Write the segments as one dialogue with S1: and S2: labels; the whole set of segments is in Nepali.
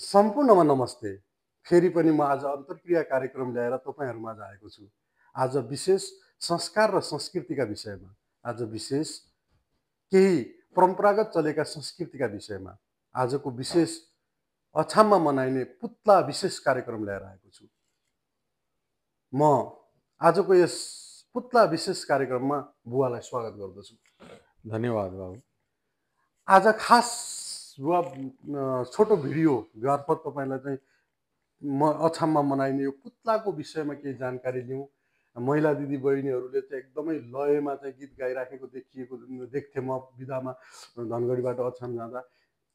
S1: सम्पूर्णमा नमस्ते। फेरि पनि म आज अन्तर्क्रिया कार्यक्रम ल्याएर तपाईँहरूमाझ आएको छु। आज विशेष संस्कार र संस्कृतिका विषयमा, आज विशेष केही परम्परागत चलेका संस्कृतिका विषयमा, आजको विशेष अछाममा मनाइने पुत्ला विशेष कार्यक्रम ल्याएर आएको छु। म आजको यस पुत्ला विशेष कार्यक्रममा बुवालाई स्वागत गर्दछु।
S2: धन्यवाद बाबु।
S1: आज खास बुवा छोटो भिडियो मार्फत तपाईँलाई चाहिँ अछाममा मनाइने यो पुत्लाको विषयमा केही जानकारी लिउँ। महिला दिदी बहिनीहरूले चाहिँ एकदमै लयमा चाहिँ गीत गाइराखेको देख्थेँ म बिदामा धनगढीबाट अछाम जाँदा।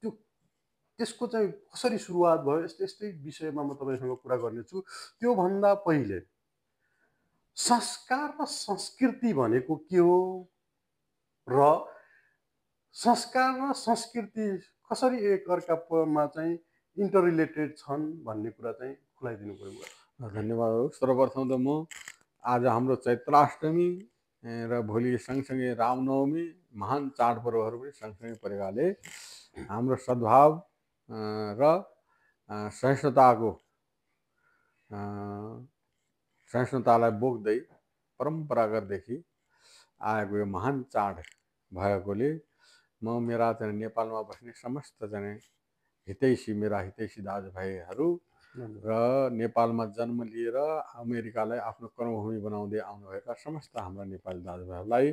S1: त्यसको चाहिँ कसरी सुरुवात भयो यस्तै विषयमा म तपाईँसँग कुरा गर्नेछु। त्योभन्दा पहिले संस्कार र संस्कृति भनेको के हो र संस्कार र संस्कृति कसरी एकअर्कामा चाहिँ इन्टर रिलेटेड छन् भन्ने कुरा चाहिँ खुलाइदिनु पऱ्यो।
S2: धन्यवाद। सर्वप्रथम त म आज हाम्रो चैत्राष्टमी र भोलि सँगसँगै रामनवमी महान चाडपर्वहरू पनि सँगसँगै परेकाले हाम्रो सद्भाव र सहिष्णुतालाई बोक्दै परम्परागतदेखि आएको यो महान चाड भएकोले म मेरा चाहिँ नेपालमा बस्ने समस्त चाहिँ मेरा हितैषी दाजुभाइहरू र नेपालमा जन्म लिएर अमेरिकालाई आफ्नो कर्मभूमि बनाउँदै आउनुभएका समस्त हाम्रा नेपाली दाजुभाइहरूलाई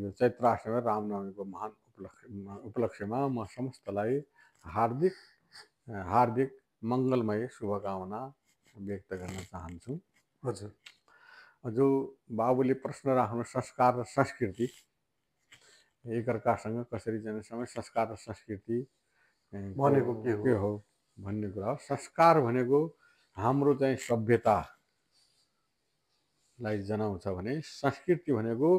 S2: यो चैत्राष्टमी रामनवमीको महान उपलक्ष्यमा म समस्तलाई हार्दिक मङ्गलमय शुभकामना व्यक्त गर्न चाहन्छु।
S1: हजुर,
S2: जो बाबुले प्रश्न राख्नु संस्कार र संस्कृति एकअर्कासँग कसरी जाने समय संस्कार र संस्कृति
S1: भनेको के हो
S2: भन्ने कुरा हो। संस्कार भनेको हाम्रो चाहिँ सभ्यतालाई जनाउँछ भने संस्कृति भनेको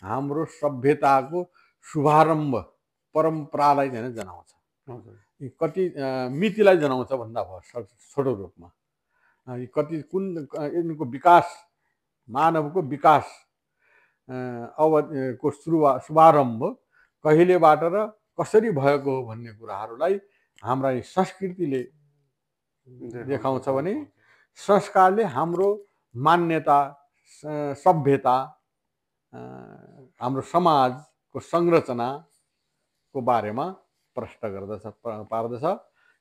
S2: हाम्रो सभ्यताको शुभारम्भ परम्परालाई चाहिँ जनाउँछ। कति मितिलाई जनाउँछ भन्दा भयो छोटो रूपमा। कति कुन यिनको विकास मानवको विकास अवधिको शुभारम्भ कहिलेबाट र कसरी भएको हो भन्ने कुराहरूलाई हाम्रा संस्कृतिले देखाउँछ भने संस्कारले हाम्रो मान्यता सभ्यता हाम्रो समाजको संरचनाको बारेमा प्रश्न पार्दछ।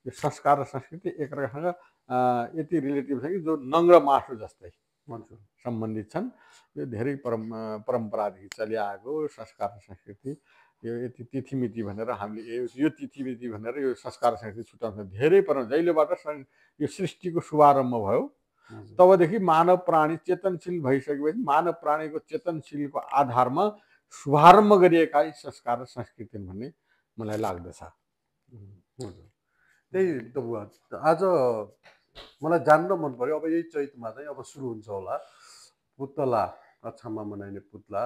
S2: यो संस्कार र संस्कृति एकअर्कासँग यति रिलेटिभ छ कि जो नङ्ग्र मासु जस्तै सम्बन्धित छन्। यो धेरै परम्परादेखि चलिआएको संस्कार र संस्कृति यो यति तिथिमिति भनेर हामीले यो तिथिमिति भनेर यो संस्कार र संस्कृति छुट्याउँछ। धेरै जहिलेबाट यो सृष्टिको शुभारम्भ भयो तबदेखि मानव प्राणी चेतनशील भइसकेपछि मानव प्राणीको चेतनशीलको आधारमा शुभारम्भ गरिएका संस्कार र संस्कृति भन्ने मलाई लाग्दछ।
S1: त्यही त बुवा, आज मलाई जान्न मन पर्यो। अब यही चैतमा चाहिँ अब सुरु हुन्छ होला पुतला, अछाममा मनाइने पुत्ला,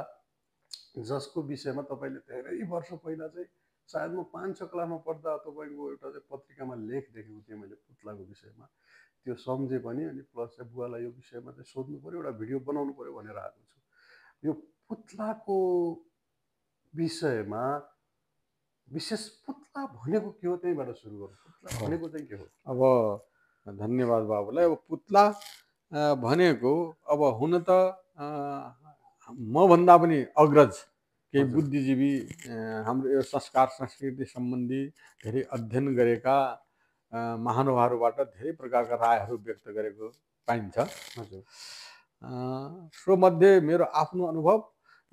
S1: जसको विषयमा तपाईँले धेरै वर्ष पहिला चाहिँ सायद म 5-6 क्लासमा पढ्दा तपाईँको एउटा चाहिँ पत्रिकामा लेख देखेको थिएँ मैले पुत्लाको विषयमा। त्यो सम्झे पनि अनि प्लस चाहिँ बुवालाई यो विषयमा चाहिँ सोध्नु पऱ्यो, एउटा भिडियो बनाउनु पऱ्यो भनेर आएको छु। यो पुत्लाको विषयमा विशेष पुत्ला भनेको के हो त्यहीबाट सुरु गरौँ। पुत्ला भनेको चाहिँ के हो?
S2: अब धन्यवाद बाबुलाई। अब पुत्ला भनेको अब हुन त मभन्दा पनि अग्रज केही बुद्धिजीवी हाम्रो यो संस्कार संस्कृति सम्बन्धी धेरै अध्ययन गरेका महानुभावहरूबाट धेरै प्रकारका रायहरू व्यक्त गरेको पाइन्छ। सो मध्ये मेरो आफ्नो अनुभव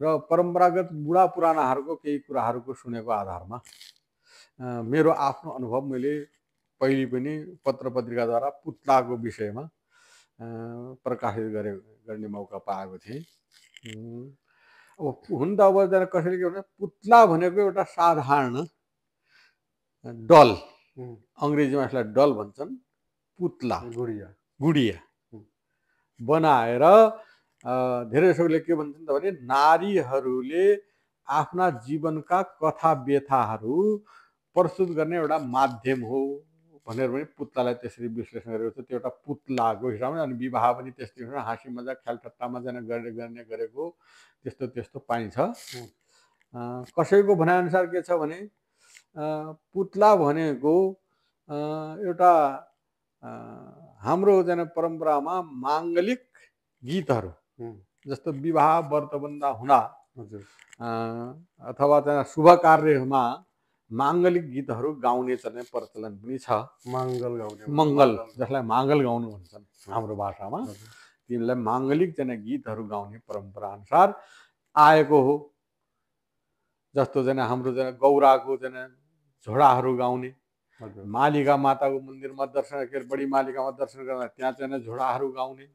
S2: र परम्परागत बुढा पुरानाहरूको केही कुराहरूको सुनेको आधारमा मेरो आफ्नो अनुभव मैले पहिले पनि पत्र पत्रिकाद्वारा पुत्लाको विषयमा प्रकाशित गर्ने मौका पाएको थिएँ। अब हुन त अब कसैले के भन्छ पुत्ला भनेको एउटा साधारण डल, अङ्ग्रेजीमा यसलाई डल भन्छन्, पुत्ला गुडिया बनाएर धेरै जसोले के भन्छन् भने नारीहरूले आफ्ना जीवनका कथा व्यथाहरू प्रस्तुत गर्ने एउटा माध्यम हो भनेर पनि पुत्लालाई त्यसरी विश्लेषण गरेको छ। त्यो एउटा पुत्लाको हिसाबमा। अनि विवाह पनि त्यस्तै हाँसी मजाक ख्याल ठट्टामा जाने गरेको त्यस्तो पाइन्छ। कसैको भनाइअनुसार के छ भने पुत्ला भनेको एउटा हाम्रो जन परम्परामा माङ्गलिक गीतहरू जस्तो विवाह व्रतबन्ध हुँदा अथवा त्यहाँ शुभ कार्यमा माङ्गलिक गीतहरू गाउने चाहिँ प्रचलन पनि छ। मङ्गल जसलाई माङ्गल गाउनु भन्छन् हाम्रो भाषामा, तिमीलाई माङ्गलिक चाहिँ गीतहरू गाउने परम्परा अनुसार आएको हो। जस्तो चाहिँ हाम्रो चाहिँ गौराको चाहिँ झोडाहरू गाउने, मालिका माताको मन्दिरमा दर्शन के बढी मालिकामा दर्शन गर्दा त्यहाँ चाहिँ झोडाहरू गाउने,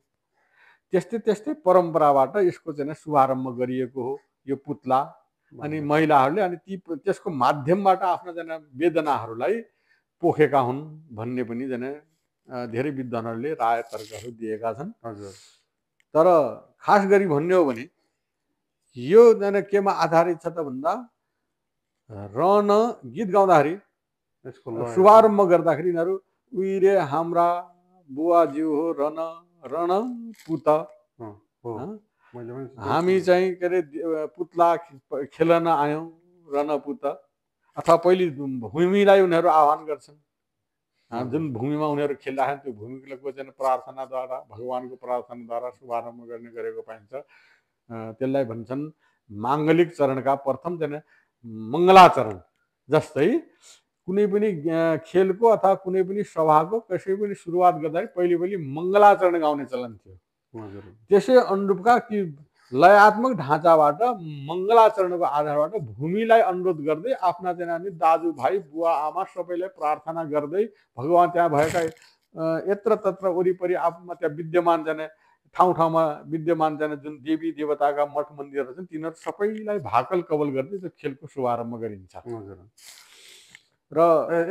S2: त्यस्तै त्यस्तै परम्पराबाट यसको चाहिँ शुभारम्भ गरिएको हो यो पुतला। अनि महिलाहरूले अनि त्यसको माध्यमबाट आफ्ना जना वेदनाहरूलाई पोखेका हुन् भन्ने पनि जना धेरै विद्वानहरूले राय तर्कहरू दिएका छन्। तर खास गरी भन्ने हो भने यो जना केमा आधारित छ त भन्दा रन गीत गाउँदाखेरि शुभारम्भ गर्दाखेरि यिनीहरू उइरे हाम्रा बुवाज्यू हो रन रण पुत, हामी चाहिँ के अरे पुतला खेलन आयौँ रणपुत, अथवा पहिले भूमिलाई उनीहरू आह्वान गर्छन्। जुन भूमिमा उनीहरू खेल्दाखेरि त्यो भूमिको चाहिँ प्रार्थनाद्वारा भगवानको प्रार्थनाद्वारा शुभारम्भ गर्ने गरेको पाइन्छ। त्यसलाई भन्छन् माङ्गलिक चरणका प्रथम चाहिँ मङ्गलाचरण। जस्तै कुनै पनि खेलको अथवा कुनै पनि सभाको कसै पनि सुरुवात गर्दाखेरि पहिले मङ्गलाचरण गाउने चलन थियो। त्यसै अनुरूपका कि लयात्मक ढाँचाबाट मङ्गलाचरणको आधारबाट भूमिलाई अनुरोध गर्दै आफ्ना चाहिँ दाजुभाइ बुवा आमा सबैलाई प्रार्थना गर्दै भगवान त्यहाँ भएका यत्र तत्र वरिपरि आफूमा त्यहाँ विद्यमान जाने ठाउँमा विद्यमान जाने जुन देवी देवताका मठ मन्दिरहरू छन् तिनीहरू सबैलाई भाकल कबल गर्दै त्यो खेलको शुभारम्भ गरिन्छ। र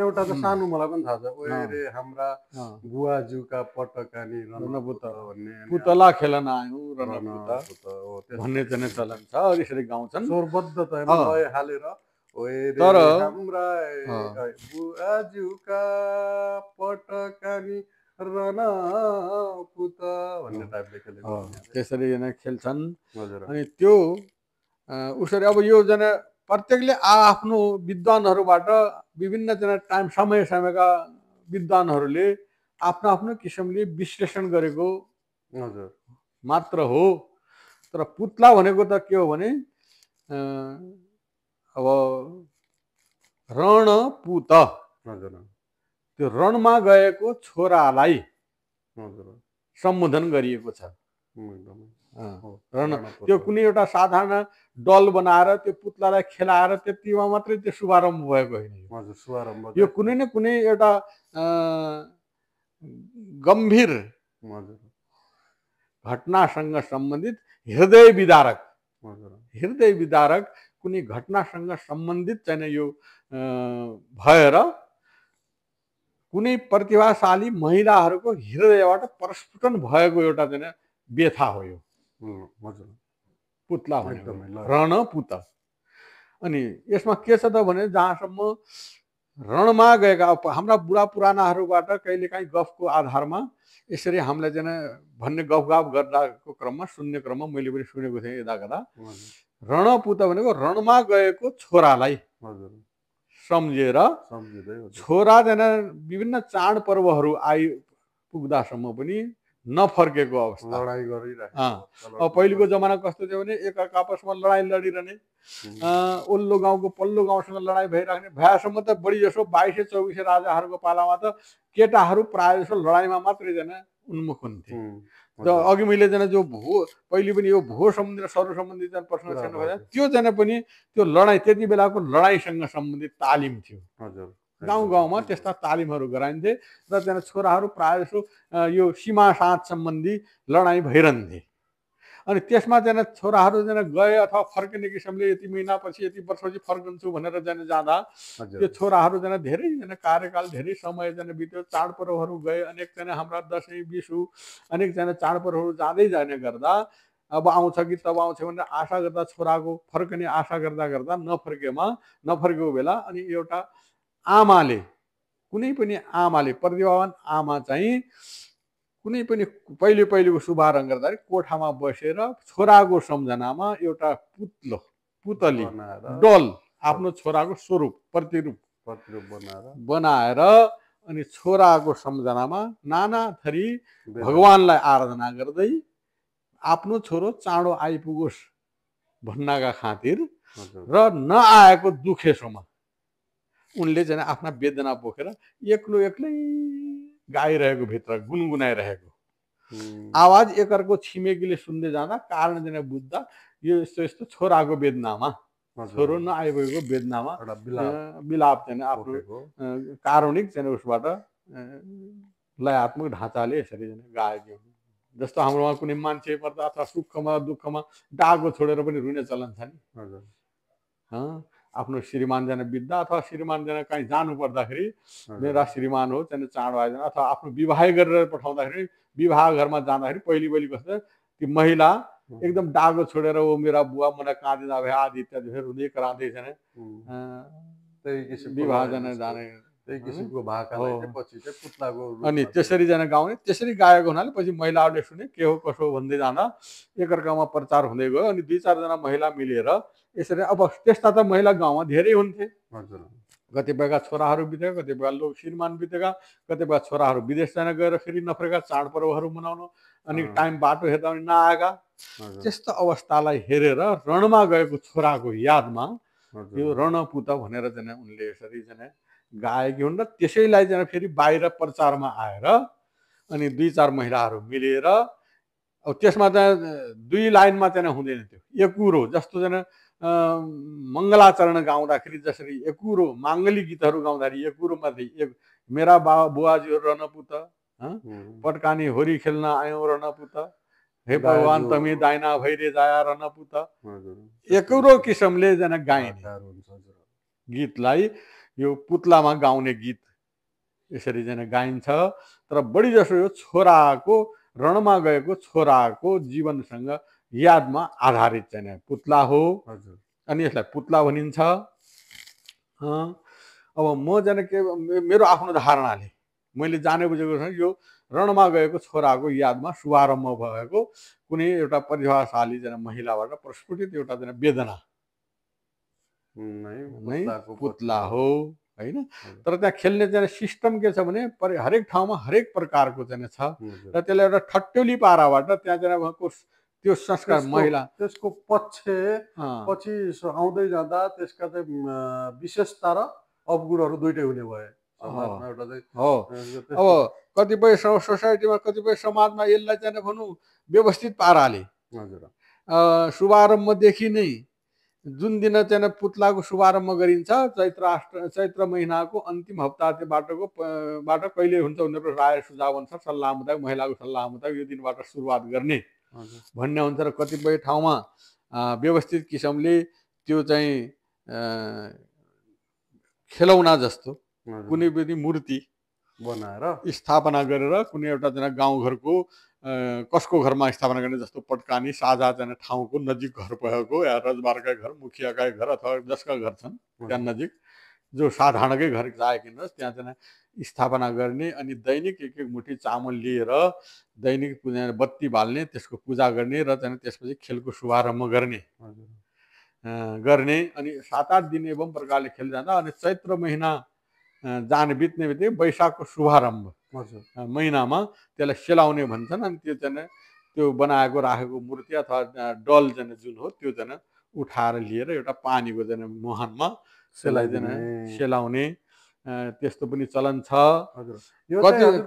S1: एउटा त सानो मलाई पनि थाहा छ, ओरे हाम्रा बुवाज्यूका पटकानी रणपुत भन्ने
S2: पुतला खेलन आयौँ रणपुत भन्ने चाहिँ चलन छ। यसरी गाउँछन्
S1: स्वरबद्ध त लय हालेर
S2: तर
S1: हाम्रा बुवाज्यूका पटकानी रणपुत भन्ने टाइपले खेलेको
S2: त्यसरी खेल्छन्। अनि त्यो उसरी अब यो जना प्रत्येकले आफ्नो विद्वानहरूबाट विभिन्न टाइम समयका विद्वानहरूले आफ्नो आफ्नो किसिमले विश्लेषण गरेको मात्र हो। तर पुतला भनेको त के हो भने अब रणपुत त्यो रणमा गएको छोरालाई सम्बोधन गरिएको छ। त्यो कुनै एउटा साधारण दल बनाएर त्यो पुतलालाई खेलाएर त्यतिमा मात्रै त्यो शुभारम्भ भएको होइन। यो कुनै न कुनै एउटा गम्भीर घटनासँग सम्बन्धित हृदय विदारक कुनै घटनासँग सम्बन्धित चाहिँ यो भएर कुनै प्रतिभाशाली महिलाहरूको हृदयबाट प्रस्फुटन भएको एउटा चाहिँ व्यथा हो यो पुतला रणपुत। अनि यसमा के छ त भने जहाँसम्म रणमा गएका हाम्रा बुढा पुरानाहरूबाट कहिलेकाहीँ गफको आधारमा यसरी हामीलाई चाहिँ भन्ने गफगाफ गर्दाको क्रममा सुन्ने क्रममा मैले पनि सुनेको थिएँ यता कता। रणपुत भनेको रणमा गएको छोरालाई सम्झेर छोरा जान विभिन्न चाडपर्वहरू आइपुग्दासम्म पनि नफर्केको अवस्था
S1: लडाइँ गरिरहेको।
S2: अब पहिलेको जमाना कस्तो थियो भने एक आपसमा लडाइँ लडिरहने, ओल्लो गाउँको पल्लो गाउँसँग लडाइँ भइराख्ने, भएसम्म त बढी जसो 22-24 राजाहरूको पालामा त केटाहरू प्रायः जसो लडाइँमा मात्रै जान उन्मुख हुन्थे। अघि मैले जान जो पहिले पनि यो भू सम्बन्धी र सरु सम्बन्धी प्रश्न भए त्यो जान पनि त्यो लडाइँ त्यति बेलाको लडाइँसँग सम्बन्धित तालिम थियो। गाउँ गाउँमा त्यस्ता तालिमहरू गराइन्थे र त्यहाँ छोराहरू प्रायः जसो यो सीमा साँध सम्बन्धी लडाइँ भइरहन्थे। अनि त्यसमा चाहिँ छोराहरू चाहिँ गए अथवा फर्किने किसिमले यति महिनापछि यति वर्षपछि फर्कन्छु भनेर जाँदा त्यो छोराहरू चाहिँ धेरैजना कार्यकाल धेरै समय जाने बित्यो, चाडपर्वहरू गए, अनेकजना हाम्रा दसैँ बिसु अनेकजना चाडपर्वहरू जाँदै जाने गर्दा अब आउँछ कि तब आउँछ भनेर आशा गर्दा छोराको फर्कने आशा गर्दा गर्दा नफर्केको बेला अनि एउटा आमाले कुनै पनि आमाले प्रतिभावान आमा चाहिँ कुनै पनि पहिलेको शुभारम्भ गर्दाखेरि कोठामा बसेर छोराको सम्झनामा एउटा पुतली डल आफ्नो छोराको स्वरूप प्रतिरूप बनाएर अनि छोराको सम्झनामा नाना थरी भगवानलाई आराधना गर्दै आफ्नो छोरो चाँडो आइपुगोस् भन्नका खातिर र नआएको दुखेसोमा उनले चाहिँ आफ्ना वेदना बोकेर एक्लो एक्लै गाइरहेको भित्र गुनगुनाइरहेको आवाज एकअर्को छिमेकीले सुन्दै जाँदा कारण चाहिँ बुझ्दा यो यस्तो यस्तो छोराको वेदनामा छोरो नआइपुगेको वेदनामा विलाप चाहिँ आफ्नो कारुणिक चाहिँ उसबाट लयात्मक ढाँचाले यसरी गाएको जस्तो हाम्रोमा कुनै मान्छे पर्दा अथवा सुखमा दुःखमा डागो छोडेर पनि रुने चलन छ नि आफ्नो श्रीमान जान बित्दा अथवा श्रीमान जान कहीँ जानु पर्दाखेरि मेरा श्रीमान हो चाहिँ चाँडो आइदिनु अथवा आफ्नो विवाह गरेर पठाउँदाखेरि विवाह घरमा जाँदाखेरि पहिली कस्तो ती महिला एकदम डागो छोडेर ओ मेरा बुवा मलाई काँदिँदा भए आदि इत्यादि रुँदै कराँदै जाने विवाह जाने
S1: त्यही किसिमको भाकालाई पछि चाहिँ पुत्लाको
S2: अनि त्यसरी जान गाउने त्यसरी गाएको हुनाले पछि महिलाहरूले सुने के हो कसो भन्दै जाँदा एकअर्कामा प्रचार हुँदै गयो अनि 2-4 जना महिला मिलेर यसरी अब त्यस्ता त महिला गाउँमा धेरै हुन्थे कतिपयका छोराहरू बितेका कतिपय लोक श्रीमान बितेका कतिपय छोराहरू विदेश जान गएर फेरि नफरेका चाडपर्वहरू मनाउनु अनि टाइम बाटो हेर्दा पनि नआएका त्यस्तो अवस्थालाई हेरेर रणमा गएको छोराको यादमा यो रणपुत भनेर चाहिँ उनले यसरी चाहिँ गाएकी हुन् र त्यसैलाई चाहिँ फेरि बाहिर प्रचारमा आएर अनि 2-4 महिलाहरू मिलेर अब त्यसमा चाहिँ 2 लाइनमा चाहिँ हुँदैन त्यो एकुरो जस्तो चाहिँ मङ्गलाचरण गाउँदाखेरि जसरी एकुरो माङ्गली गीतहरू गाउँदाखेरि एकुरोमा एक मेरा बुवाजीहरू रणपुत पटकानी होरी खेल्न आयौँ रणपुत हे भगवान तमी दाइना भैरे जाया रणपुत एकुरो किसिमले चाहिँ गाइने गीतलाई यो पुत्लामा गाउने गीत यसरी चाहिँ गाइन्छ तर बढी जसो यो छोराको रणमा गएको छोराको जीवनसँग यादमा आधारित चाहिँ पुत्ला हो अनि यसलाई पुत्ला भनिन्छ अब म जाने के मेरो आफ्नो धारणाले मैले जाने बुझेको छ यो रणमा गएको छोराको यादमा शुभारम्भ भएको कुनै एउटा प्रतिभाशाली चाहिँ महिलाबाट प्रस्फुटित एउटा चाहिँ वेदना नै पुत्ला हो हैन तर त्यहाँ खेल्ने चाहिँ सिस्टम के छ भने हरेक ठाउँमा हरेक प्रकारको चाहिँ छ र त्यसलाई एउटा ठट्टोली पाराबाट त्यहाँ चाहिँ त्यो संस्कार महिला
S1: त्यसको पछि आउँदै जाँदा त्यसका चाहिँ विशेषता र अवगुणहरू दुईटै हुने भए
S2: हो अब कतिपय सोसाइटीमा कतिपय समाजमा यसलाई चाहिँ भनौँ व्यवस्थित पाराले शुभारम्भदेखि नै जुन दिन चाहिँ पुत्लाको शुभारम्भ गरिन्छ चैत्र महिनाको अन्तिम हप्ताबाट कहिले हुन्छ उनीहरूको राय सुझाव अनुसार सल्लाह मुताबिक महिलाको सल्लाह मुताबिक यो दिनबाट सुरुवात गर्ने भन्ने हुन्छ र कतिपय ठाउँमा व्यवस्थित किसिमले त्यो चाहिँ खेलौना जस्तो कुनै पनि मूर्ति
S1: बनाएर
S2: स्थापना गरेर कुनै एउटा जना गाउँघरको कसको घरमा स्थापना गर्ने जस्तो पटकानी साझा चाहिँ ठाउँको नजिक घर भएको या रजबारकै घर मुखियाकै घर अथवा जसका घर छन् त्यहाँ नजिक जो साधारणकै घर चाहे किन्नुहोस् त्यहाँ चाहिँ स्थापना गर्ने अनि दैनिक एक मुठी चामल लिएर दैनिक बत्ती बाल्ने त्यसको पूजा गर्ने र चाहिँ त्यसपछि खेलको शुभारम्भ गर्ने अनि 7-8 दिन एवं प्रकारले खेल जाँदा अनि चैत्र महिना जाने बित्ने बित्तिकै वैशाखको शुभारम्भ महिनामा त्यसलाई सेलाउने भन्छन् अनि त्यो चाहिँ त्यो बनाएको राखेको मूर्ति अथवा डल चाहिँ जुन हो त्यो चाहिँ उठाएर लिएर एउटा पानीको चाहिँ मुहानमा सेलाउने त्यस्तो पनि चलन छ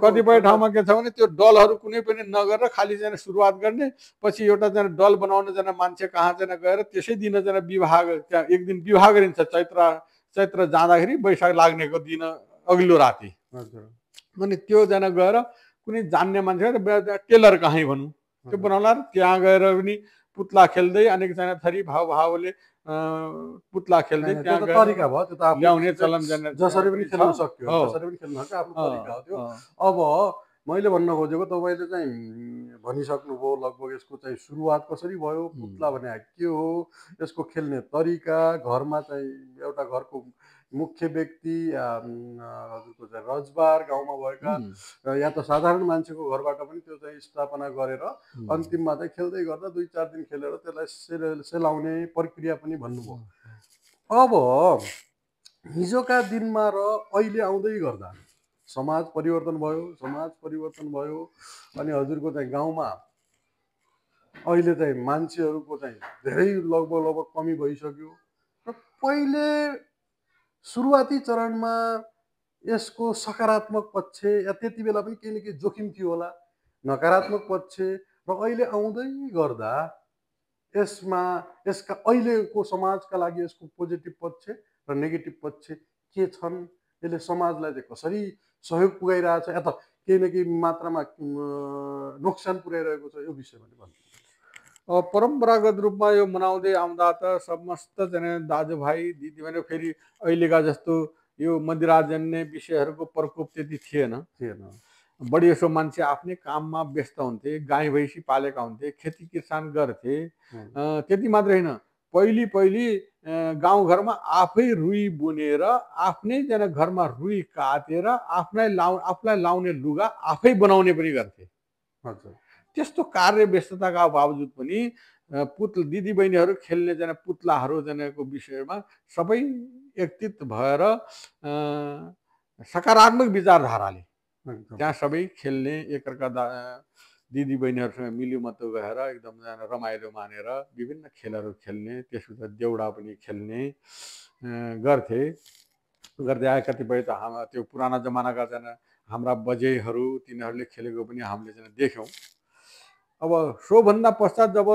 S2: कतिपय ठाउँमा के छ भने त्यो डलहरू कुनै पनि नगरेर खालि चाहिँ सुरुवात गर्ने पछि एउटा चाहिँ डल बनाउन चाहिँ मान्छे कहाँ चाहिँ गएर त्यसै दिन चाहिँ विवाह त्यहाँ एक दिन विवाह गरिन्छ चैत्र जाँदाखेरि वैशाख लाग्नेको दिन अघिल्लो राति अनि त्यो जना गएर कुनै जान्ने मान्छे टेलर कहीँ भनौँ त्यो बनाउला त्यहाँ गएर पनि पुत्ला खेल्दै अनेक जना थरी भावले पुत्ला खेल्दै त्यहाँ
S1: तरिका भयो त्यो त
S2: ल्याउने चलन
S1: जसरी पनि खेल्न सक्यो जसरी पनि खेल्न सक्यो आफ्नो तरिका हो त्यो अब मैले भन्न खोजेको तपाईँले चाहिँ भनिसक्नुभयो लगभग यसको चाहिँ सुरुवात कसरी भयो पुत्ला भने के हो यसको खेल्ने तरिका घरमा चाहिँ एउटा घरको मुख्य व्यक्ति हजुरको चाहिँ रजबार गाउँमा भएका या त साधारण मान्छेको घरबाट पनि त्यो चाहिँ स्थापना गरेर अन्तिममा चाहिँ खेल्दै गर्दा 2-4 दिन खेलेर त्यसलाई सेलाउने प्रक्रिया पनि भन्नुभयो अब हिजोका दिनमा र अहिले आउँदै गर्दा समाज परिवर्तन भयो अनि हजुरको चाहिँ गाउँमा अहिले चाहिँ मान्छेहरूको चाहिँ धेरै लगभग कमी भइसक्यो र पहिले सुरुवाती चरणमा यसको सकारात्मक पक्ष या त्यति बेला पनि केही न केही जोखिम थियो होला, नकारात्मक पक्ष र अहिले आउँदै गर्दा यसका अहिलेको समाजका लागि यसको पोजिटिभ पक्ष र नेगेटिभ पक्ष के छन्, यसले समाजलाई चाहिँ कसरी सहयोग पुगाइरहेछ या त केही न केही मात्रामा नोक्सान पुर्याइरहेको छ, यो विषयमा भन्नु।
S2: परम्परागत रूपमा यो मनाउँदै आउँदा त समस्त जना दाजुभाइ दिदीबहिनी फेरि अहिलेका जस्तो यो मदिराजन्य विषयहरूको प्रकोप त्यति थिएन। बढी जसो मान्छे आफ्नै काममा व्यस्त हुन्थे, गाई भैँसी पालेका हुन्थे, खेती किसान गर्थे। त्यति मात्रै होइन, पहिले गाउँघरमा आफै रुई बुनेर आफ्नै जना घरमा रुई काटेर आफूलाई लाउने लुगा आफै बनाउने पनि गर्थे। त्यस्तो कार्य व्यस्तताका बावजुद पनि दिदीबहिनीहरू खेल्ने जना पुतलाहरू जनाको विषयमा सबै एकत्रित भएर सकारात्मक विचारधाराले त्यहाँ सबै खेल्ने, एकअर्का दिदीबहिनीहरूसँग मिल्योमतो गएर एकदम रमाइलो मानेर विभिन्न खेलहरू खेल्ने, त्यसपछि देउडा पनि खेल्ने गर्दै आए। कतिपय त त्यो पुराना जमानाका हाम्रा बजेहरू तिनीहरूले खेलेको पनि हामीले देख्यौँ। अब सोभन्दा पश्चात जब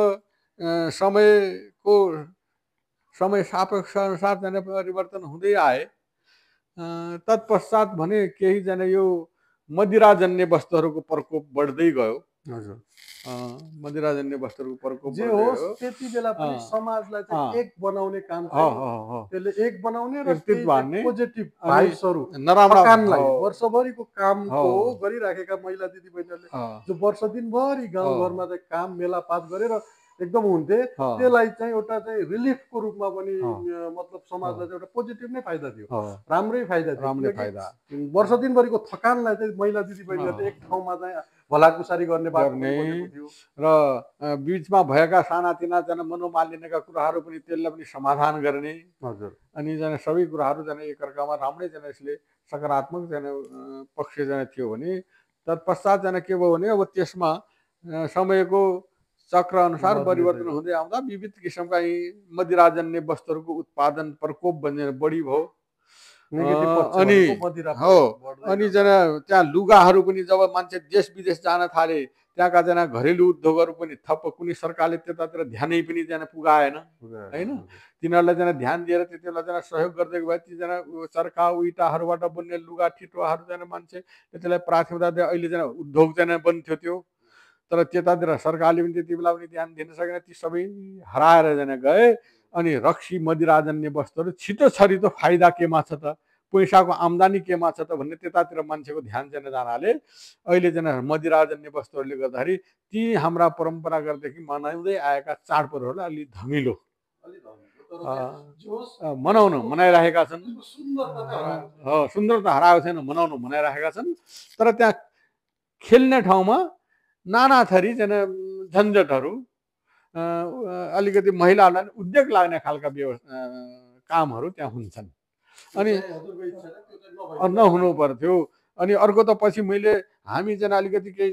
S2: समय सापेक्ष अनुसार परिवर्तन हुँदै आए, तत्पश्चात भने केही यो मदिराजन्य वस्तुहरूको प्रकोप बढ्दै गयो। मदिराजन्य वस्तुहरूको प्रकोप
S1: जे होस् त्यति बेला पनि समाजलाई चाहिँ एक बनाउने काम त्यसले एक बनाउने र पोजिटिभ भाइब्सहरू नराम्रालाई वर्षभरिको कामको गरिराखेका महिला दिदीबहिनीहरूले जो वर्ष दिनभरि गाउँघरमा चाहिँ काम मेलापात गरेर एकदम हुन्थे, त्यसलाई चाहिँ एउटा चाहिँ रिलिफको रूपमा पनि मतलब समाजलाई चाहिँ एउटा पोजिटिभ नै फाइदा थियो, राम्रै फाइदा थियो। वर्ष दिनभरिको थकानलाई चाहिँ महिला दिदीबहिनीहरूले एक ठाउँमा चाहिँ भलाकुसारी गर्ने
S2: र बिचमा भएका सानातिना मनोमालिन्यका कुराहरू पनि त्यसलाई पनि समाधान गर्ने। अनि सबै कुराहरू एकअर्कामा राम्रै यसले सकारात्मक पक्ष थियो भने तत्पश्चात के भयो भने अब त्यसमा समयको चक्र अनुसार परिवर्तन हुँदै आउँदा विविध किसिमका यी मदिराजन्य वस्तुहरूको उत्पादन प्रकोप बढी भयो। अनि त्यहाँ लुगाहरू पनि जब मान्छे देश विदेश जान थाले, त्यहाँका घरेलु उद्योगहरू पनि थप, कुनै सरकारले त्यतातिर ध्यानै पनि पुगाएन होइन। तिनीहरूलाई ध्यान दिएर त्यति बेला सहयोग गर्दै भए ती चर्का उइटाहरूबाट बन्ने लुगा ठिटोहरू मान्छे त्यसलाई प्राथमिकता दिए। अहिले उद्योग बन्थ्यो त्यो, तर त्यतातिर सरकारले पनि त्यति बेला पनि ध्यान दिन सकेन, ती सबै हराएर गए। अनि रक्सी मदिराजन्य वस्तुहरू छिटो छरितो फाइदा केमा छ त, पैसाको आम्दानी केमा छ त भन्ने त्यतातिर मान्छेको ध्यान जानाले अहिले मदिराजन्य वस्तुहरूले गर्दाखेरि ती हाम्रा परम्परागतदेखि मनाउँदै आएका चाडपर्वहरूलाई अलि धमिलो मनाइरहेका छन्। सुन्दरता हराएको छैन, मनाइरहेका छन्। तर त्यहाँ खेल्ने ठाउँमा नाना थरी झन्झटहरू, अलिकति महिलाहरूलाई उद्योग लाग्ने खालका कामहरू त्यहाँ हुन्छन्। अनि नहुनु पर्थ्यो। अनि अर्को त पछि हामी अलिकति केही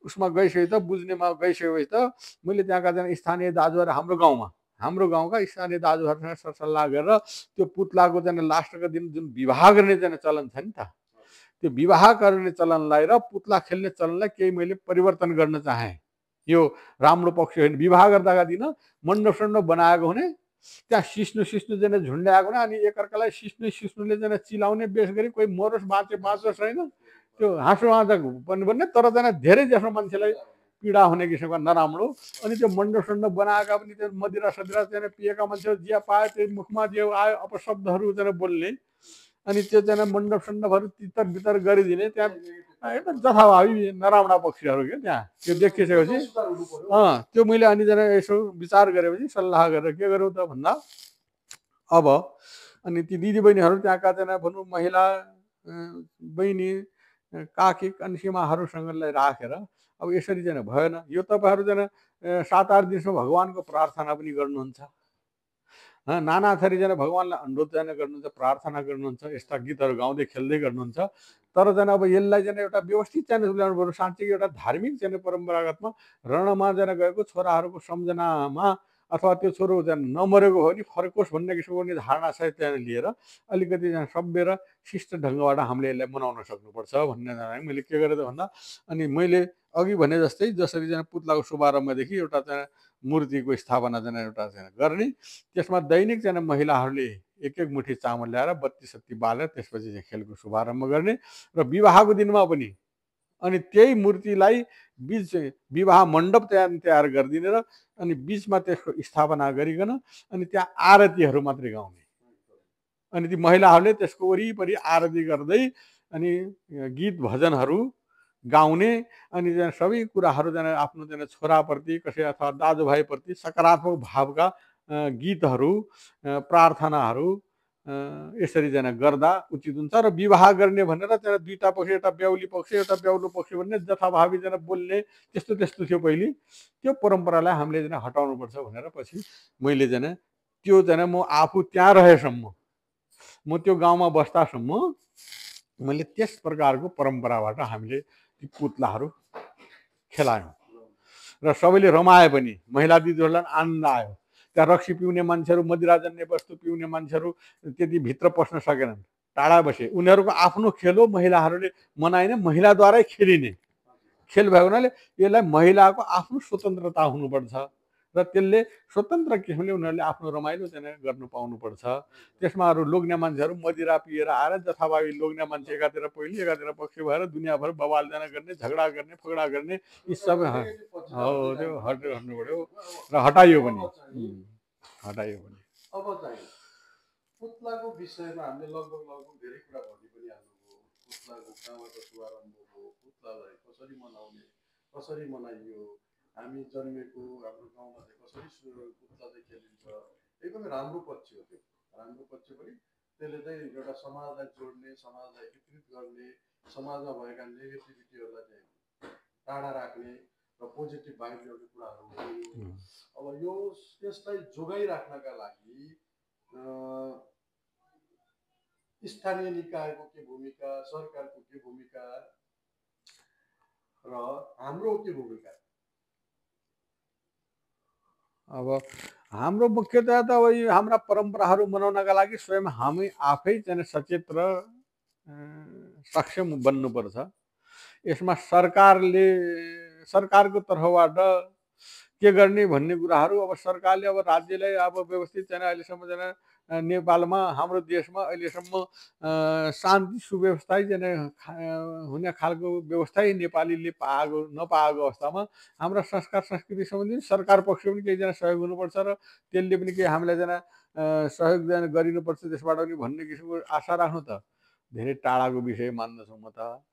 S2: उसमा गइसक्यो त, बुझ्नेमा गइसकेपछि त मैले त्यहाँका स्थानीय दाजुहरू हाम्रो गाउँका स्थानीय दाजुहरूसँग सरसल्लाह गरेर त्यो पुतलाको लास्टको दिन जुन विवाह गर्ने चलन छ नि त, त्यो विवाह गर्ने चलनलाई र पुतला खेल्ने चलनलाई केही मैले परिवर्तन गर्न चाहेँ। यो राम्रो पक्ष होइन। विवाह गर्दाका दिन मण्डप सण्डप बनाएको हुने, त्यहाँ सिस्नु झुन्ड्याएको हुने, अनि एकअर्कालाई सिस्नुले चिलाउने, बेस गरी कोही मरोस् बाँचोस् होइन, त्यो हाँसो आँचक पनि भन्ने। तर धेरै जसो मान्छेलाई पीडा हुने किसिमको नराम्रो। अनि त्यो मण्डप सण्डप बनाएका पनि त्यो मदिरा सदिरा पिएका मान्छेहरू जिया पायो त्यो मुखमा जे आयो अपशब्दहरू बोल्ने, अनि त्यो मण्डप सण्डपहरू तितर बितर गरिदिने। त्यहाँ एकदम जथाभावी नराम्रा पक्षहरू क्या त्यहाँ त्यो देखिसकेपछि त्यो मैले अनि यसो विचार गरेपछि सल्लाह गरेर के गरौँ त भन्दा, अब अनि ती दिदीबहिनीहरू त्यहाँका भनौँ महिला बहिनी काकी कन्सीमाहरूसँगलाई राखेर अब यसरी भएन। यो तपाईँहरू 7-8 दिनसम्म भगवानको प्रार्थना पनि गर्नुहुन्छ। नाना थरी जाने भगवान्लाई अनुरोध जाने गर्नुहुन्छ, प्रार्थना गर्नुहुन्छ, यस्ता गीतहरू गाउँदै खेल्दै गर्नुहुन्छ। तर जाने अब यसलाई जाने एउटा व्यवस्थित चाहिँ तुल्याउनु पर्यो। साँच्चै एउटा धार्मिक चाहिँ परम्परागतमा रणमा जाने गएको छोराहरूको सम्झनामा अथवा त्यो छोरो जाने नमरेको हो भने फर्कोस् भन्ने किसिमको नि धारणा सहित त्यहाँ लिएर अलिकति जाने सभ्य र शिष्ट ढङ्गबाट हामीले यसलाई मनाउन सक्नुपर्छ भन्ने जाने मैले के गरेँ त भन्दा, अनि मैले अघि भने जस्तै जसरी जाने पुत्लाको शुभारम्भदेखि एउटा चाहिँ मूर्तिको स्थापना जाने एउटा चाहिँ गर्ने, त्यसमा दैनिक जाने महिलाहरूले एक एक मुठी चामल ल्याएर बत्ती सत्ती बालेर त्यसपछि चाहिँ खेलको शुभारम्भ गर्ने र विवाहको दिनमा पनि। अनि त्यही मूर्तिलाई बीच विवाह मण्डप तयार गरिदिने र अनि बिचमा त्यसको स्थापना गरिकन अनि त्यहाँ आरतीहरू मात्रै गाउने। अनि ती महिलाहरूले त्यसको वरिपरि आरती गर्दै अनि गीत भजनहरू गाउने अनि सबै कुराहरू जाने आफ्नो जाने छोराप्रति कसै अथवा दाजुभाइप्रति सकारात्मक भावका गीतहरू प्रार्थनाहरू यसरी जाने गर्दा उचित हुन्छ। र विवाह गर्ने भनेर त्यहाँ दुईटा पक्ष, एउटा बेहुली पक्ष एउटा बेहुलो पक्ष भन्ने जथाभावी जाने बोल्ने त्यस्तो त्यस्तो थियो पहिले। त्यो परम्परालाई हामीले जाने हटाउनुपर्छ भनेर पछि मैले जाने त्यो जाने म आफू त्यहाँ रहेसम्म, म त्यो गाउँमा बस्दासम्म मैले त्यस प्रकारको परम्पराबाट हामीले ती पुत्लाहरू खेलायौँ र सबैले रमाए पनि। महिला दिदीहरूलाई आनन्द आयो। त्यहाँ रक्सी पिउने मान्छेहरू, मदिरा जन्ने वस्तु पिउने मान्छेहरू त्यति भित्र पस्न सकेनन्, टाढा बसे। उनीहरूको आफ्नो खेल हो, महिलाहरूले मनाइने, महिलाद्वारै खेलिने खेल भएको हुनाले यसलाई महिलाको आफ्नो स्वतन्त्रता हुनुपर्छ र त्यसले स्वतन्त्र किसिमले उनीहरूले आफ्नो रमाइलो चाहिँ गर्नु पाउनुपर्छ। त्यसमा अरू लोग्ने मान्छेहरू मदिरा पिएर आएर जथाभावी लोग्ने मान्छे एकातिर पहिले एकातिर पक्ष भएर दुनियाँभर बवाल जान गर्ने, झगडा गर्ने, फगडा गर्ने, यी सबै हो त्यो हट्नु पऱ्यो र हटाइयो पनि, हटाइयो पनि।
S1: अब चाहिँ पुत्लाको विषयमा हामीले लगभग धेरै कुरा भनि पनि हाल्नुभयो। पुत्लाको कहाँबाट शुभारम्भ हो, पुत्लालाई कसरी मनाउने, कसरी मनाइयो, हामी जन्मेको हाम्रो गाउँमा चाहिँ कसरी पुत्ला चाहिँ खेलिन्छ, एकदमै राम्रो पक्ष हो। त्यो राम्रो पक्ष पनि त्यसले चाहिँ एउटा समाजलाई जोड्ने, समाजलाई एकत्रित गर्ने, समाजमा भएका नेगेटिभिटीहरूलाई चाहिँ टाढा राख्ने र पोजिटिभ भाइब ल्याउने कुराहरू हो। अब यो यसलाई जोगाइराख्नका लागि स्थानीय निकायको के भूमिका, सरकारको के भूमिका र हाम्रो के भूमिका?
S2: अब हाम्रो मुख्यतया त अब यो हाम्रा परम्पराहरू मनाउनका लागि स्वयं हामी आफै चाहिँ सचेत र सक्षम बन्नुपर्छ। यसमा सरकारको तर्फबाट के गर्ने भन्ने कुराहरू अब सरकारले अब राज्यलाई अब व्यवस्थित चाहिँ अहिलेसम्म चाहिँ नेपालमा हाम्रो देशमा अहिलेसम्म शान्ति सुव्यवस्था चाहिँ हुने खालको व्यवस्था नेपालीले नपाएको अवस्थामा हाम्रा संस्कार संस्कृति सम्बन्धी सरकार पक्ष पनि केहीजना सहयोग हुनुपर्छ र त्यसले पनि केही हामीलाई जान सहयोग गरिनुपर्छ त्यसबाट पनि भन्ने किसिमको आशा राख्नु त धेरै टाढाको विषय मान्दछौँ म त।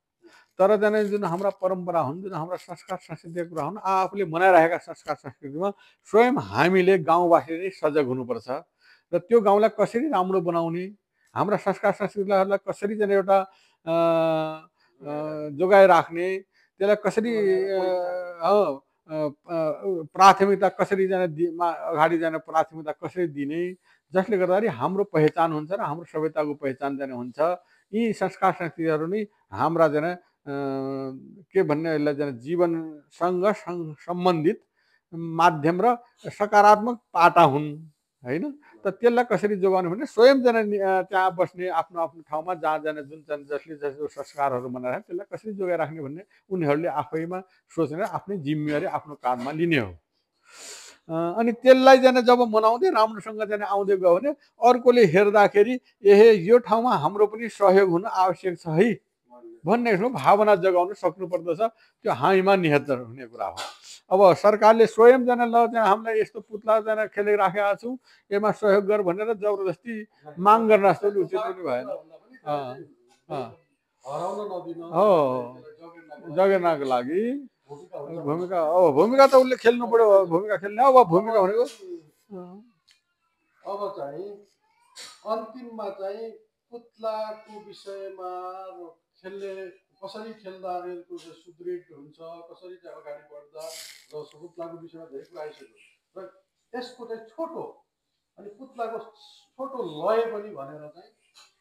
S2: तर जाने जुन हाम्रा परम्परा हुन्, जुन हाम्रा संस्कार संस्कृतिका कुरा हुन्, आफूले मनाइरहेका संस्कार संस्कृतिमा स्वयं हामीले गाउँवासीले नै सजग हुनुपर्छ र त्यो गाउँलाई कसरी राम्रो बनाउने, हाम्रा संस्कार संस्कृतिलाई कसरी जाने एउटा जोगाइराख्ने, त्यसलाई कसरी प्राथमिकता कसरी जाने अगाडि जाने प्राथमिकता कसरी दिने, जसले गर्दाखेरि हाम्रो पहिचान हुन्छ र हाम्रो सभ्यताको पहिचान जाने हुन्छ। यी संस्कार संस्कृतिहरू नै हाम्रा जाने के भन्ने यसलाई जाने जीवनसँग सम्बन्धित माध्यम र सकारात्मक पाटा हुन् हैन। त त्यसलाई कसरी जोगाउनु भने स्वयं जाने त्यहाँ बस्ने आफ्नो आफ्नो ठाउँमा जहाँ जाने जुन जसले जसको संस्कारहरू मनाएर त्यसलाई कसरी जोगाइराख्ने भन्ने उनीहरूले आफैमा सोचेर आफ्नै जिम्मेवारी आफ्नो काँधमा लिने हो। अनि त्यसलाई जाने जब मनाउँदै राम्रोसँग जाने आउँदै गयो भने अर्कोले हेर्दाखेरि एहे यो ठाउँमा हाम्रो पनि सहयोग हुन आवश्यक छ है भन्ने भावना जगाउन सक्नुपर्दछ। त्यो हामीमा निहत हुने कुरा हो। अब सरकारले स्वयं जाने ल चाहिँ हामीलाई यस्तो पुत्ला जाने खेलिराखेका छौँ, यसमा सहयोग गर भनेर जबरजस्ती माग गर्न जस्तो उचित पनि भएन। हो जगेर्नाको लागि भूमिका त उसले खेल्नु पर्यो, भूमिका खेल्ने। अब भूमिका भनेको
S1: अब चाहिँ अन्तिममा चाहिँ पुत्लाको विषयमा खेल्ने कसरी खेल्दा सुदृढ हुन्छ, कसरी चाहिँ अगाडि बढ्दा र पुत्लाको विषयमा धेरै कुरा आइसक्यो र यसको चाहिँ छोटो अनि पुत्लाको छोटो लय पनि भनेर चाहिँ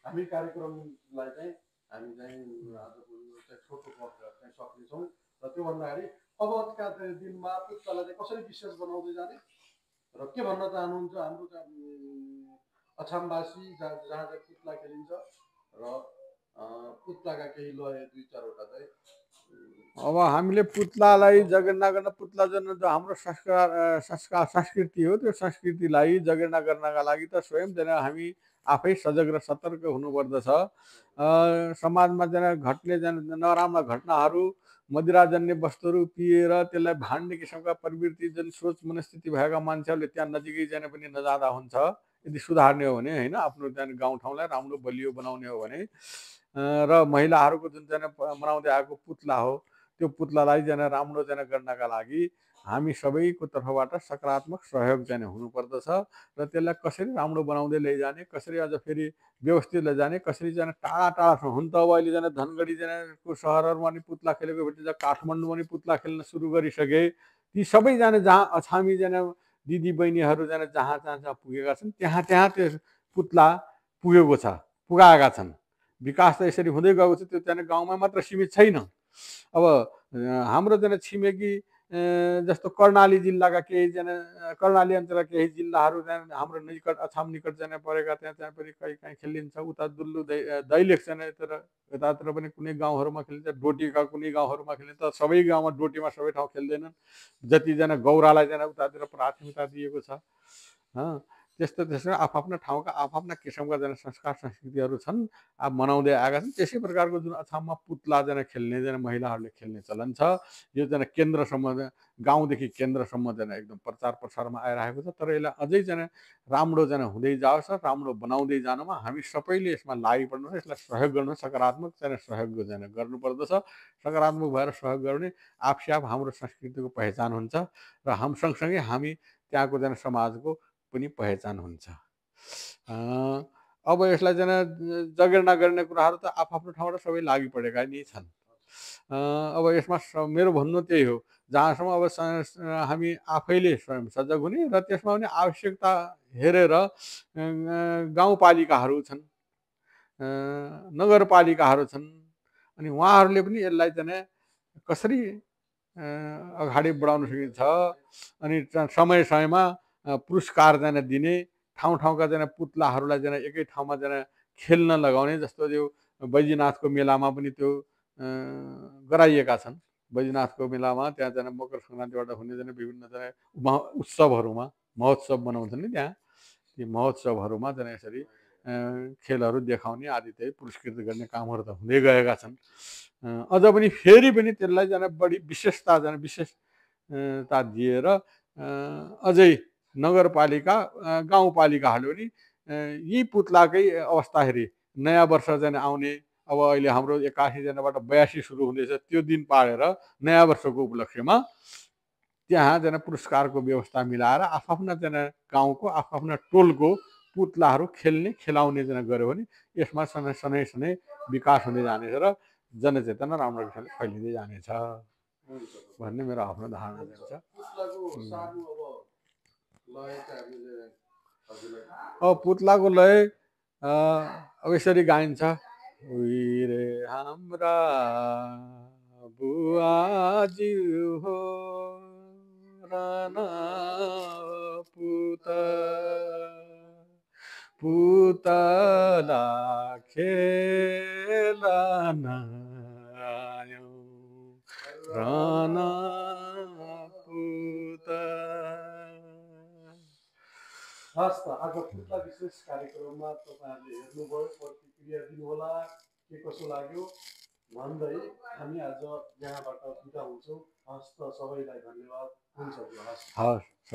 S1: हामी कार्यक्रमलाई चाहिँ हामी चाहिँ आजको चाहिँ छोटो गरेर चाहिँ सक्नेछौँ। र त्योभन्दा अगाडि अबका दिनमा पुत्लालाई चाहिँ कसरी विशेष बनाउँदै जाने र के भन्न चाहनुहुन्छ हाम्रो अछामवासी जहाँ जहाँ चाहिँ पुत्ला खेलिन्छ र पुत्लाका केही लय दुई चारवटा चाहिँ
S2: अब हामीले पुत्लालाई जगेर्ना गर्न पुत्ला जुन हाम्रो संस्कृति हो त्यो संस्कृतिलाई जगेर्ना गर्नका लागि त स्वयं हामी आफै सजग र सतर्क हुनुपर्दछ। समाजमा घट्ने नराम्रा घटनाहरू मदिराजन्य वस्तुहरू पिएर त्यसलाई भाड्ने किसिमका प्रवृत्ति जुन सोच मनस्थिति भएका मान्छेहरूले त्यहाँ नजिकै जाने पनि नजाँदा हुन्छ। यदि सुधार्ने हो भने होइन आफ्नो गाउँठाउँलाई राम्रो बलियो बनाउने हो भने र महिलाहरूको जुन मनाउँदै आएको पुत्ला हो त्यो पुत्लालाई राम्रो गर्नका लागि हामी सबैको तर्फबाट सकारात्मक सहयोग हुनुपर्दछ र त्यसलाई कसरी राम्रो बनाउँदै लैजाने कसरी अझ फेरि व्यवस्थित लैजाने कसरी टाढा टाढासम्म हुन त अब अहिले धनगढी को सहरहरूमा पनि पुत्ला खेलेको भेटिन्छ, काठमाडौँमा पनि पुत्ला खेल्न सुरु गरिसके। ती सबैजना जहाँ अछामी दिदी बहिनीहरू जहाँ जहाँ पुगेका छन् त्यहाँ त्यहाँ त्यो पुत्ला पुगेको छ, पुगाएका छन्। विकास त यसरी हुँदै गएको छ, त्यो गाउँमा मात्र सीमित छैन। अब हाम्रो छिमेकी जस्तो कर्णाली जिल्लाका केही कर्णाली अञ्चलका केही जिल्लाहरू हाम्रो निकट अछाम निकट परेका त्यहाँ पनि कहीँ खेलिन्छ। उता दुल्लु दैलेख यतातिर पनि कुनै गाउँहरूमा खेलिन्छ, डोटीका कुनै गाउँहरूमा खेलिन्छ। सबै गाउँमा डोटीमा सबै ठाउँ खेल्दैनन्। जतिजना गौरालाई उतातिर प्राथमिकता दिएको छ। त्यस्तो त्यस्तो आफ्ना ठाउँका आफ्ना किसिमका संस्कार संस्कृतिहरू छन्, अब मनाउँदै आएका छन्। त्यसै प्रकारको जुन अछाममा पुत्ला खेल्ने महिलाहरूले खेल्ने चलन छ, यो केन्द्रसम्म गाउँदेखि केन्द्रसम्म एकदम प्रचार प्रसारमा आइरहेको छ। तर यसलाई अझै राम्रो हुँदै जाओस्, राम्रो बनाउँदै जानुमा हामी सबैले यसमा लागिपर्नु, यसलाई सहयोग गर्नु, सकारात्मक सहयोग गर्नुपर्दछ। सकारात्मक भएर सहयोग गर्ने आफै आफ हाम्रो संस्कृतिको पहिचान हुन्छ र हम सँगसँगै हामी त्यहाँको समाजको पनि पहिचान हुन्छ। अब यसलाई जगेर्ना गर्ने कुराहरू त आफ्नो ठाउँबाट सबै लागि परेका नै छन्। अब यसमा मेरो भन्नु त्यही हो, जहाँसम्म अब हामी आफैले स्वयं सजग हुने र त्यसमा पनि आवश्यकता हेरेर गाउँपालिकाहरू छन्, नगरपालिकाहरू छन्, अनि उहाँहरूले पनि यसलाई कसरी अगाडि बढाउन सकिन्छ। अनि समय समयमा पुरस्कार दिने, ठाउँ ठाउँका पुत्लाहरूलाई एकै ठाउँमा खेल्न लगाउने, जस्तो त्यो बैजनाथको मेलामा पनि त्यो गराइएका छन्। बैजनाथको मेलामा त्यहाँ मकर सङ्क्रान्तिबाट हुने विभिन्न उत्सवहरूमा महोत्सव बनाउँछन् नि, त्यहाँ ती महोत्सवहरूमा यसरी खेलहरू देखाउने आदि चाहिँ पुरस्कृत गर्ने कामहरू त हुँदै गएका छन्। अझ पनि फेरि पनि त्यसलाई बढी विशेषता दिएर अझै नगरपालिका गाउँपालिकाहरूले पनि यी पुत्लाकै अवस्था हेरी नयाँ वर्ष आउने, अब अहिले हाम्रो 81 जनाबाट 82 सुरु हुँदैछ, त्यो दिन पारेर नयाँ वर्षको उपलक्ष्यमा त्यहाँ पुरस्कारको व्यवस्था मिलाएर आफ्ना गाउँको आफ्ना टोलको पुत्लाहरू खेल्ने खेलाउने गऱ्यो भने यसमा सनै सनै विकास हुँदै जानेछ र जनचेतना राम्रो किसिमले फैलिँदै जानेछ भन्ने मेरो आफ्नो धारणा छ। अब पुत्लाको लय अब यसरी गाइन्छ, उइरे हाम्रा बुवाज्यू हो राना पुतला खेलन राना
S1: हस् त, आज पुत्ला विशेष कार्यक्रममा तपाईँहरूले हेर्नुभयो, प्रतिक्रिया दिनुहोला, के कसो लाग्यो भन्दै हामी आज यहाँबाट बिदा हुन्छौँ। हस् त, सबैलाई धन्यवाद। हुन्छ। हस्।